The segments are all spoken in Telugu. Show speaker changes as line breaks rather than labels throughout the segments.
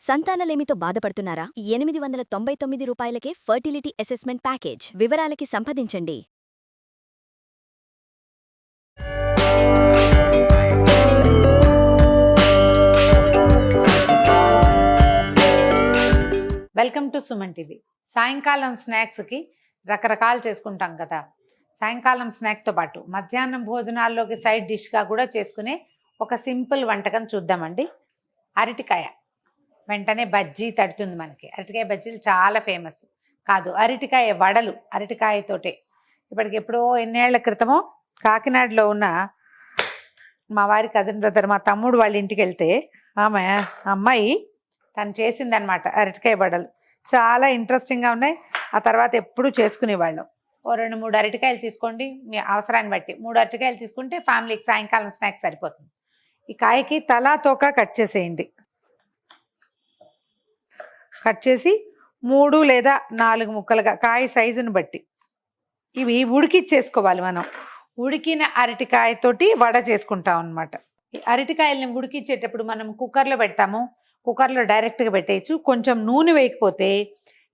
సంతానలేమితో బాధపడుతున్నారా? 899 రూపాయలకే ఫర్టిలిటీ అసెస్మెంట్ ప్యాకేజ్. వివరాలకి సంప్రదించండి.
Welcome to Suman TV. సాయంకాలం స్నాక్స్కి రకరకాలు చేసుకుంటాం కదా. సాయంకాలం స్నాక్తో పాటు మధ్యాహ్నం భోజనాల్లోకి సైడ్ డిష్గా కూడా చేసుకునే ఒక సింపుల్ వంటకం చూద్దామండి. అరటికాయ వెంటనే బజ్జీ తడుతుంది మనకి. అరటికాయ బజ్జీలు చాలా ఫేమస్ కాదు, అరటికాయ వడలు అరటికాయతోటే. ఇప్పటికి ఎప్పుడో ఎన్నేళ్ల క్రితమో కాకినాడలో ఉన్న మా వారి కజిన్ బ్రదర్, మా తమ్ముడు వాళ్ళ ఇంటికి వెళ్తే అమ్మాయి తను చేసిందనమాట అరటికాయ వడలు. చాలా ఇంట్రెస్టింగ్గా ఉన్నాయి. ఆ తర్వాత ఎప్పుడు చేసుకునేవాళ్ళం. ఓ 2-3 అరటికాయలు తీసుకోండి, మీ అవసరాన్ని బట్టి 3 అరటికాయలు తీసుకుంటే ఫ్యామిలీకి సాయంకాలం స్నాక్స్ సరిపోతుంది. ఈ కాయకి తలా తోక కట్ చేసేయండి. కట్ చేసి 3 లేదా 4 ముక్కలుగా కాయ సైజుని బట్టి ఇవి ఉడికిచ్చేసుకోవాలి. మనం ఉడికిన అరటికాయతోటి వడ చేసుకుంటాం అనమాట. ఈ అరటికాయలని ఉడికిచ్చేటప్పుడు మనం కుక్కర్లో పెడతాము, కుక్కర్లో డైరెక్ట్గా పెట్టేయచ్చు. కొంచెం నూనె వేయకపోతే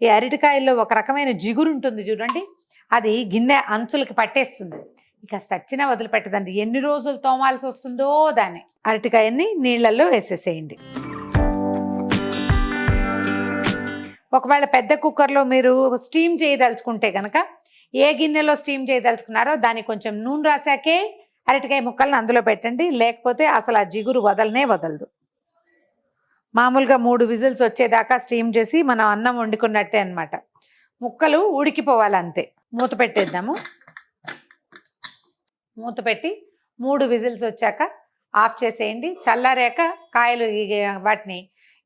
ఈ అరటికాయల్లో ఒక రకమైన జిగురు ఉంటుంది చూడండి, అది గిన్నె అంచులకి పట్టేస్తుంది. ఇక సచ్చినా వదిలిపెట్టదండి. ఎన్ని రోజులు తోమాల్సి వస్తుందో దాన్ని. అరటికాయని నీళ్ళల్లో వేసేసేయండి. ఒకవేళ పెద్ద కుక్కర్లో మీరు స్టీమ్ చేయదలుచుకుంటే కనుక ఏ గిన్నెలో స్టీమ్ చేయదలుచుకున్నారో దానికి కొంచెం నూనె రాసాకే అరటికాయ ముక్కలను అందులో పెట్టండి. లేకపోతే అసలు ఆ జిగురు వదలనే వదలదు. మామూలుగా 3 విజిల్స్ వచ్చేదాకా స్టీమ్ చేసి మనం అన్నం వండుకున్నట్టే అనమాట. ముక్కలు ఉడికిపోవాలి అంతే. మూత పెట్టేద్దాము. మూత పెట్టి 3 విజిల్స్ వచ్చాక ఆఫ్ చేసేయండి. చల్లారాక కాయలు వాటిని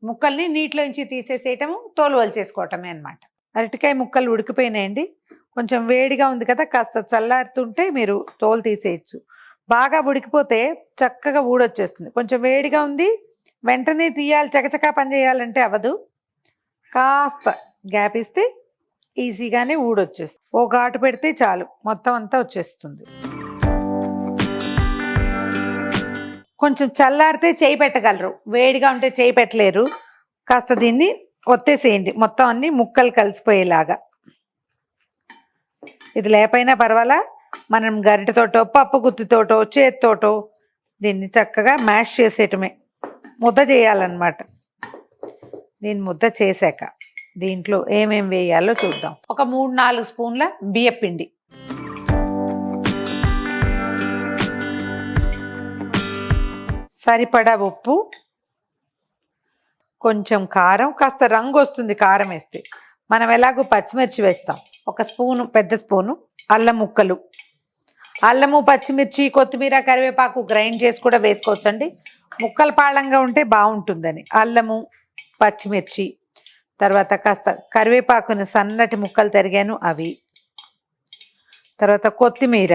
ముక్కల్ని నీటిలోంచి తీసేసేయటము, తోలు వలిచేసుకోవటమే అనమాట. అరటికాయ ముక్కలు ఉడికిపోయినాయండి. కొంచెం వేడిగా ఉంది కదా, కాస్త చల్లారుతుంటే మీరు తోలు తీసేయచ్చు. బాగా ఉడికిపోతే చక్కగా ఊడొచ్చేస్తుంది. కొంచెం వేడిగా ఉంది, వెంటనే తీయాలి, చకచకా పని చేయాలంటే అవ్వదు. కాస్త గ్యాప్ ఇస్తే ఈజీగానే ఊడొచ్చేస్తుంది. ఓ ఘాటు పెడితే చాలు, మొత్తం అంతా వచ్చేస్తుంది. కొంచెం చల్లారితే చేయి పెట్టగలరు, వేడిగా ఉంటే చేయి పెట్టలేరు. కాస్త దీన్ని ఒత్తేసేయండి, మొత్తం అన్ని ముక్కలు కలిసిపోయేలాగా. ఇది లేపైనా పర్వాలా, మనం గరిటెతోటో పప్పు గుత్తితోటో చేతితోటో దీన్ని చక్కగా మ్యాష్ చేసేయటమే. ముద్ద చేయాలన్నమాట. దీన్ని ముద్ద చేశాక దీంట్లో ఏమేం వేయాలో చూద్దాం. ఒక 3-4 స్పూన్ల బియ్యపిండి, సరిపడా ఉప్పు, కొంచెం కారం. కాస్త రంగు వస్తుంది కారం వేస్తే. మనం ఎలాగో పచ్చిమిర్చి వేస్తాం. ఒక స్పూను, పెద్ద స్పూను అల్లం ముక్కలు. అల్లము, పచ్చిమిర్చి, కొత్తిమీర, కరివేపాకు గ్రైండ్ చేసి కూడా వేసుకోవచ్చండి. ముక్కలు పాళంగా ఉంటే బాగుంటుందని. అల్లము, పచ్చిమిర్చి, తర్వాత కాస్త కరివేపాకుని సన్నటి ముక్కలు తరిగాను అవి, తర్వాత కొత్తిమీర,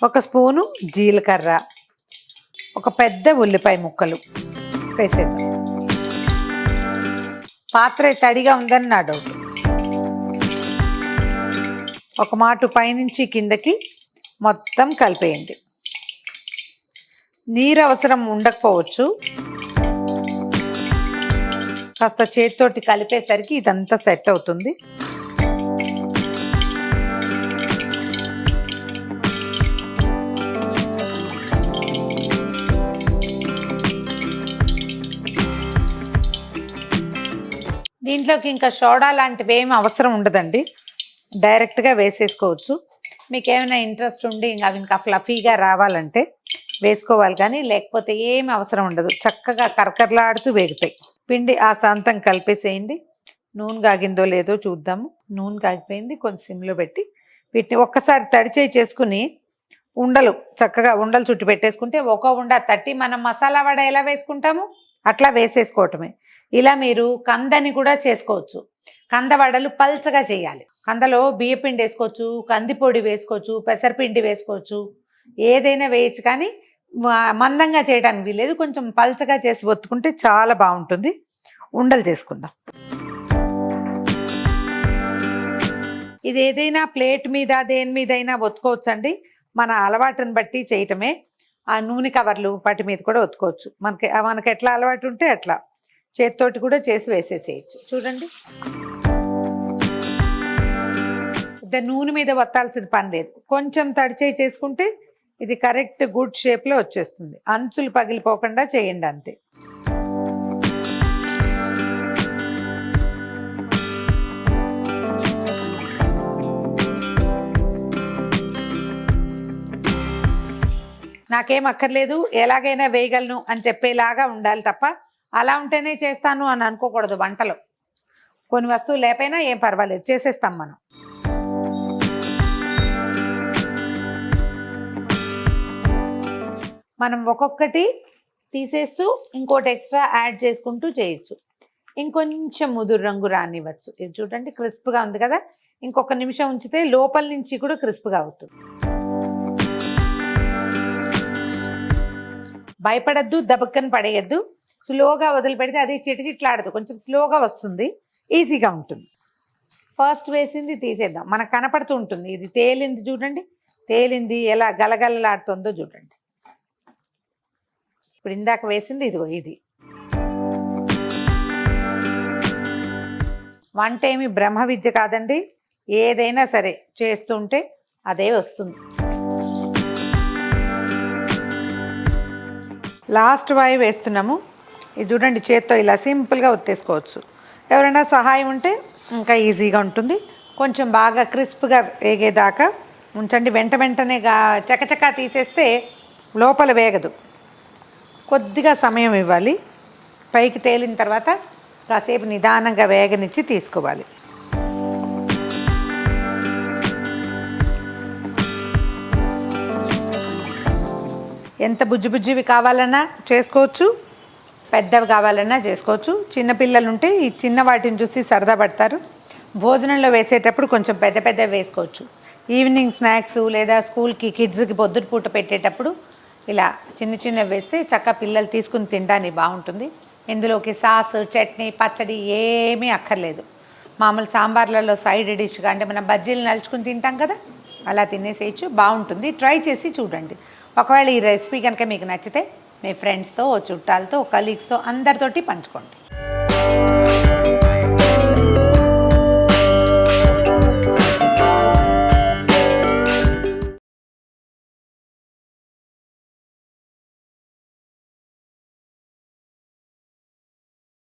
ఒక స్పూను జీలకర్ర, ఒక పెద్ద ఉల్లిపాయ ముక్కలు వేసేద్దాం. పాత్ర తడిగా ఉందని నా డౌట్. ఒక మాటు పైనుంచి కిందకి మొత్తం కలిపేయండి. నీరు అవసరం ఉండకపోవచ్చు. కాస్త చేతితోటి కలిపేసరికి ఇదంతా సెట్ అవుతుంది. దీంట్లోకి ఇంకా సోడా లాంటివి ఏమి అవసరం ఉండదండి, డైరెక్ట్గా వేసేసుకోవచ్చు. మీకు ఏమైనా ఇంట్రెస్ట్ ఉండి అవి ఇంకా ఫ్లఫీగా రావాలంటే వేసుకోవాలి, కానీ లేకపోతే ఏమి అవసరం ఉండదు. చక్కగా కరకరలాడుతూ వేగుతాయి. పిండి ఆ శాంతం కలిపేసేయండి. నూనె కాగిందో లేదో చూద్దాము. నూనె కాగిపోయింది. కొంచెం సిమ్లో పెట్టి వీటిని ఒక్కసారి తడిచేయి చేసుకుని ఉండలు చక్కగా ఉండలు చుట్టి పెట్టేసుకుంటే ఒక ఉండ తట్టి మనం మసాలా వడ ఎలా వేసుకుంటాము అట్లా వేసేసుకోవటమే. ఇలా మీరు కందని కూడా చేసుకోవచ్చు. కంద వడలు పల్చగా చేయాలి. కందలో బియ్యపిండి వేసుకోవచ్చు, కందిపొడి వేసుకోవచ్చు, పెసరపిండి వేసుకోవచ్చు, ఏదైనా వేయచ్చు. కానీ మందంగా చేయడానికి వీలేదు. కొంచెం పల్చగా చేసి ఒత్తుకుంటే చాలా బాగుంటుంది. ఉండలు చేసుకుందాం. ఇది ఏదైనా ప్లేట్ మీద దేని మీదైనా ఒత్తుకోవచ్చండి. మన అలవాటుని బట్టి చేయటమే. ఆ నూనె కవర్లు వాటి మీద కూడా ఒత్తుకోవచ్చు. మనకి ఎట్లా అలవాటు ఉంటే అట్లా చేతితోటి కూడా చేసి వేసేసేయచ్చు. చూడండి, నూనె మీద వత్తాల్సిన పని లేదు. కొంచెం తడిచేయి చేసుకుంటే ఇది కరెక్ట్ గుడ్ షేప్లో వచ్చేస్తుంది. అంచులు పగిలిపోకుండా చేయండి అంతే. నాకేం అక్కర్లేదు, ఎలాగైనా వేయగలను అని చెప్పేలాగా ఉండాలి తప్ప అలా ఉంటేనే చేస్తాను అని అనుకోకూడదు. వంటలో కొన్ని వస్తువులు లేకపోయినా ఏం పర్వాలేదు, చేసేస్తాం మనం. మనం ఒక్కొక్కటి తీసేస్తూ ఇంకోటి ఎక్స్ట్రా యాడ్ చేసుకుంటూ చేయొచ్చు. ఇంకొంచెం ముదురు రంగు రానివ్వచ్చు. ఇది చూడండి, క్రిస్ప్గా ఉంది కదా. ఇంకొక నిమిషం ఉంచితే లోపల నుంచి కూడా క్రిస్ప్గా అవుతుంది. భయపడద్దు, దబక్కని పడేయద్దు. స్లోగా వదిలిపెడితే అది చిటిచిట్లాడదు, కొంచెం స్లోగా వస్తుంది, ఈజీగా ఉంటుంది. ఫస్ట్ వేసింది తీసేద్దాం, మనకు కనపడుతూ ఉంటుంది. ఇది తేలింది చూడండి, తేలింది ఎలా గలగలలాడుతుందో చూడండి. ఇప్పుడు ఇందాక వేసింది ఇదిగో ఇది. వంట ఏమి బ్రహ్మ విద్య కాదండి, ఏదైనా సరే చేస్తుంటే అదే వస్తుంది. లాస్ట్ వాయి వేస్తున్నాము. ఇది చూడండి, చేత్తో ఇలా సింపుల్గా ఒత్తేసుకోవచ్చు. ఎవరైనా సహాయం ఉంటే ఇంకా ఈజీగా ఉంటుంది. కొంచెం బాగా క్రిస్ప్గా వేగేదాకా ఉంచండి. వెంటనే చకచకా తీసేస్తే లోపల వేగదు. కొద్దిగా సమయం ఇవ్వాలి. పైకి తేలిన తర్వాత కాసేపు నిదానంగా వేగనిచ్చి తీసుకోవాలి. ఎంత బుజ్జివి కావాలన్నా చేసుకోవచ్చు, పెద్దవి కావాలన్నా చేసుకోవచ్చు. చిన్నపిల్లలు ఉంటే ఈ చిన్న వాటిని చూసి సరదా పడతారు. భోజనంలో వేసేటప్పుడు కొంచెం పెద్ద వేసుకోవచ్చు. ఈవినింగ్ స్నాక్స్ లేదా స్కూల్కి కిడ్స్కి పొద్దున పూట పెట్టేటప్పుడు ఇలా చిన్న వేస్తే చక్కగా పిల్లలు తీసుకుని తినడానికి బాగుంటుంది. ఇందులోకి సాస్, చట్నీ, పచ్చడి ఏమీ అక్కర్లేదు. మామూలు సాంబార్లలో సైడ్ డిష్గా, అంటే మనం బజ్జీలు నలుచుకుని తింటాం కదా, అలా తినేసేయచ్చు. బాగుంటుంది, ట్రై చేసి చూడండి. ఒకవేళ ఈ రెసిపీ కనుక మీకు నచ్చితే మీ ఫ్రెండ్స్తో, చుట్టాలతో, కలీగ్స్తో అందరితోటి పంచుకోండి.